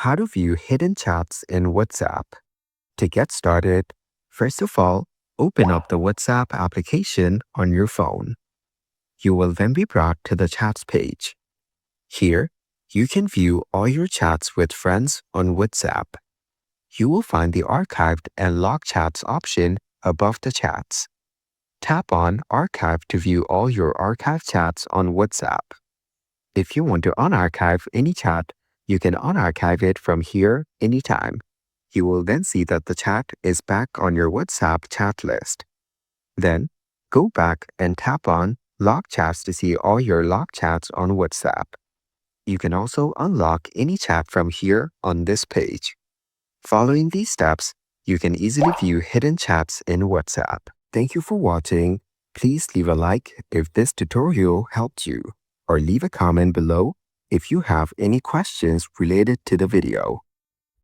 How to view hidden chats in WhatsApp. To get started, first of all, open up the WhatsApp application on your phone. You will then be brought to the chats page. Here, you can view all your chats with friends on WhatsApp. You will find the archived and locked chats option above the chats. Tap on Archive to view all your archived chats on WhatsApp. If you want to unarchive any chat, you can unarchive it from here anytime. You will then see that the chat is back on your WhatsApp chat list. Then, go back and tap on Lock Chats to see all your locked chats on WhatsApp. You can also unlock any chat from here on this page. Following these steps, you can easily view hidden chats in WhatsApp. Thank you for watching. Please leave a like if this tutorial helped you, or leave a comment below if you have any questions related to the video.